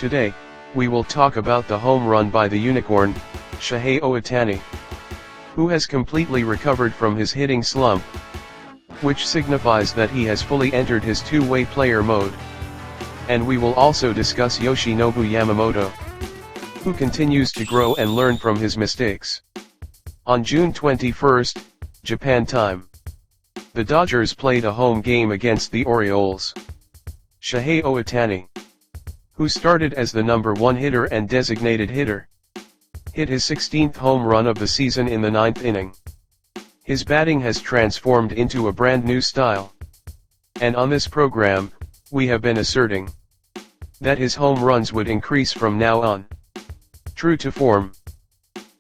Today, we will talk about the home run by the unicorn, Shohei Ohtani, who has completely recovered from his hitting slump, which signifies that he has fully entered his two-way player mode. And we will also discuss Yoshinobu Yamamoto, who continues to grow and learn from his mistakes. On June 21, Japan time, the Dodgers played a home game against the Orioles. Shohei Ohtani, who started as the number 1 hitter and designated hitter, hit his 16th home run of the season in the 9th inning. His batting has transformed into a brand new style. And on this program, we have been asserting that his home runs would increase from now on. True to form,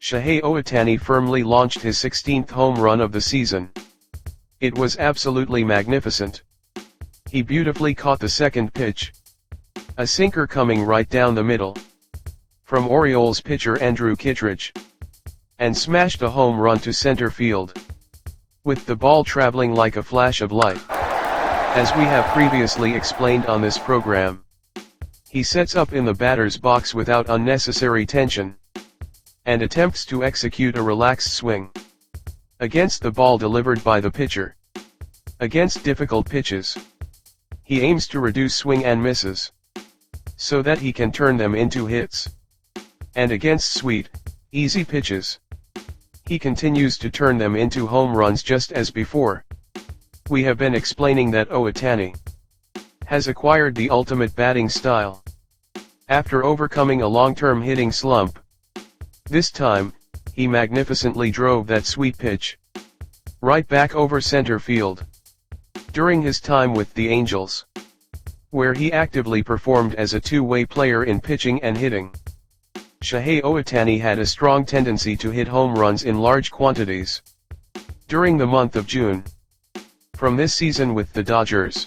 Shohei Ohtani firmly launched his 16th home run of the season. It was absolutely magnificent. He beautifully caught the second pitch, a sinker coming right down the middle, from Orioles pitcher Andrew Kittredge, and smashed a home run to center field, with the ball traveling like a flash of light. As we have previously explained on this program, he sets up in the batter's box without unnecessary tension, and attempts to execute a relaxed swing against the ball delivered by the pitcher. Against difficult pitches, he aims to reduce swing and misses, so that he can turn them into hits. And against sweet, easy pitches, he continues to turn them into home runs just as before. We have been explaining that Ohtani has acquired the ultimate batting style after overcoming a long-term hitting slump. This time, he magnificently drove that sweet pitch right back over center field. During his time with the Angels, where he actively performed as a two-way player in pitching and hitting, Shohei Ohtani had a strong tendency to hit home runs in large quantities. During the month of June, from this season with the Dodgers,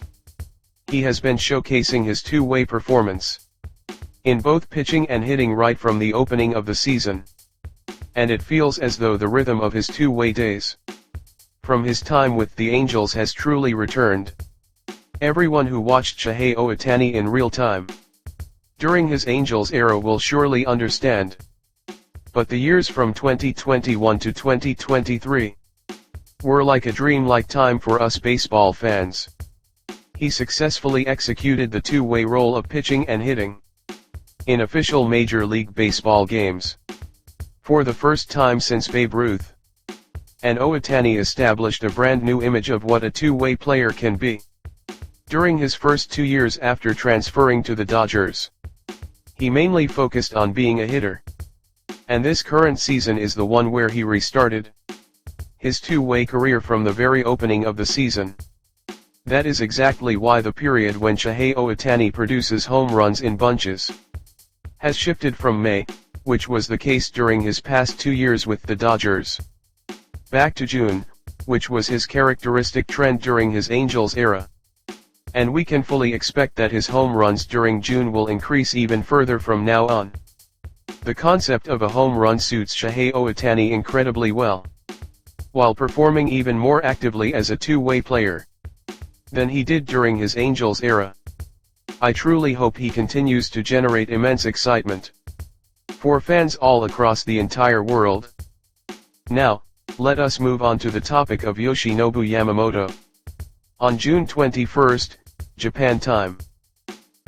he has been showcasing his two-way performance in both pitching and hitting right from the opening of the season. And it feels as though the rhythm of his two-way days from his time with the Angels has truly returned. Everyone who watched Shohei Ohtani in real time during his Angels era will surely understand. But the years from 2021 to 2023 were like a dream-like time for us baseball fans. He successfully executed the two-way role of pitching and hitting in official Major League Baseball games for the first time since Babe Ruth. And Ohtani established a brand new image of what a two-way player can be. During his first 2 years after transferring to the Dodgers, he mainly focused on being a hitter. And this current season is the one where he restarted his two-way career from the very opening of the season. That is exactly why the period when Shohei Ohtani produces home runs in bunches has shifted from May, which was the case during his past 2 years with the Dodgers, back to June, which was his characteristic trend during his Angels era. And we can fully expect that his home runs during June will increase even further from now on. The concept of a home run suits Shohei Ohtani incredibly well, while performing even more actively as a two-way player than he did during his Angels era. I truly hope he continues to generate immense excitement for fans all across the entire world. Now, let us move on to the topic of Yoshinobu Yamamoto. On June 21, Japan time,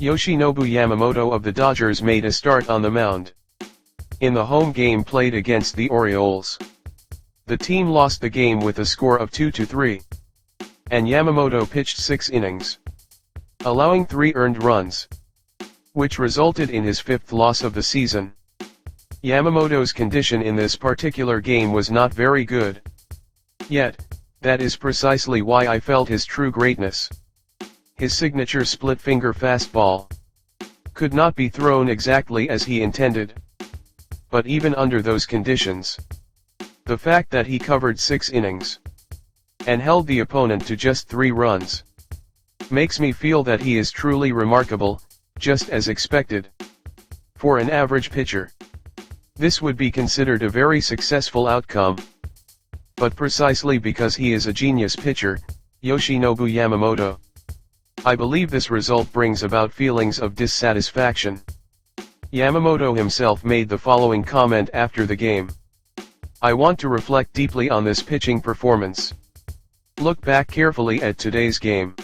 Yoshinobu Yamamoto of the Dodgers made a start on the mound in the home game played against the Orioles. The team lost the game with a score of 2-3, and Yamamoto pitched 6 innings, allowing 3 earned runs, which resulted in his 5th loss of the season. Yamamoto's condition in this particular game was not very good. Yet, that is precisely why I felt his true greatness. His signature split-finger fastball could not be thrown exactly as he intended. But even under those conditions, the fact that he covered 6 innings and held the opponent to just 3 runs makes me feel that he is truly remarkable, just as expected. For an average pitcher, this would be considered a very successful outcome. But precisely because he is a genius pitcher, Yoshinobu Yamamoto, I believe this result brings about feelings of dissatisfaction. Yamamoto himself made the following comment after the game. "I want to reflect deeply on this pitching performance. Look back carefully at today's game.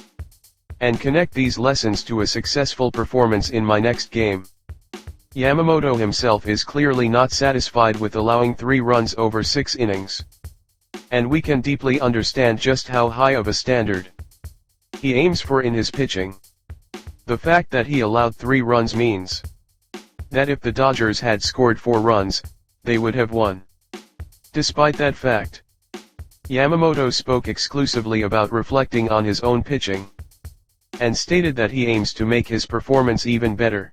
And connect these lessons to a successful performance in my next game." Yamamoto himself is clearly not satisfied with allowing 3 runs over 6 innings. And we can deeply understand just how high of a standard he aims for in his pitching. The fact that he allowed 3 runs means that if the Dodgers had scored 4 runs, they would have won. Despite that fact, Yamamoto spoke exclusively about reflecting on his own pitching, and stated that he aims to make his performance even better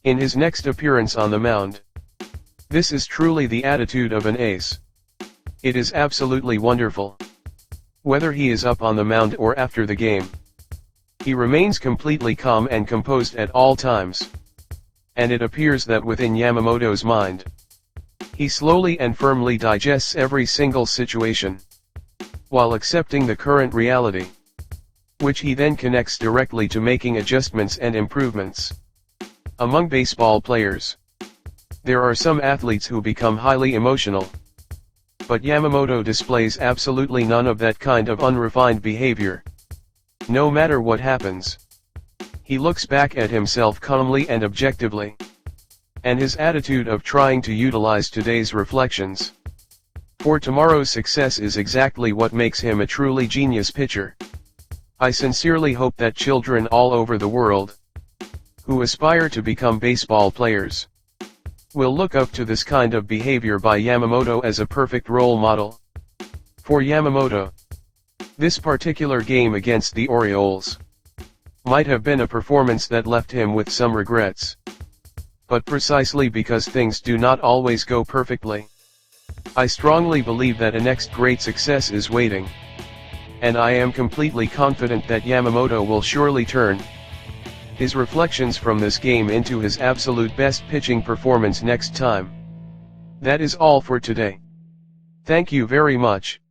in his next appearance on the mound. This is truly the attitude of an ace. It is absolutely wonderful. Whether he is up on the mound or after the game, he remains completely calm and composed at all times. And it appears that within Yamamoto's mind, he slowly and firmly digests every single situation, while accepting the current reality, which he then connects directly to making adjustments and improvements. Among baseball players, there are some athletes who become highly emotional. But Yamamoto displays absolutely none of that kind of unrefined behavior. No matter what happens, he looks back at himself calmly and objectively. And his attitude of trying to utilize today's reflections for tomorrow's success is exactly what makes him a truly genius pitcher. I sincerely hope that children all over the world who aspire to become baseball players will look up to this kind of behavior by Yamamoto as a perfect role model. For Yamamoto, this particular game against the Orioles might have been a performance that left him with some regrets. But precisely because things do not always go perfectly, I strongly believe that a next great success is waiting. And I am completely confident that Yamamoto will surely turn his reflections from this game into his absolute best pitching performance next time. That is all for today. Thank you very much.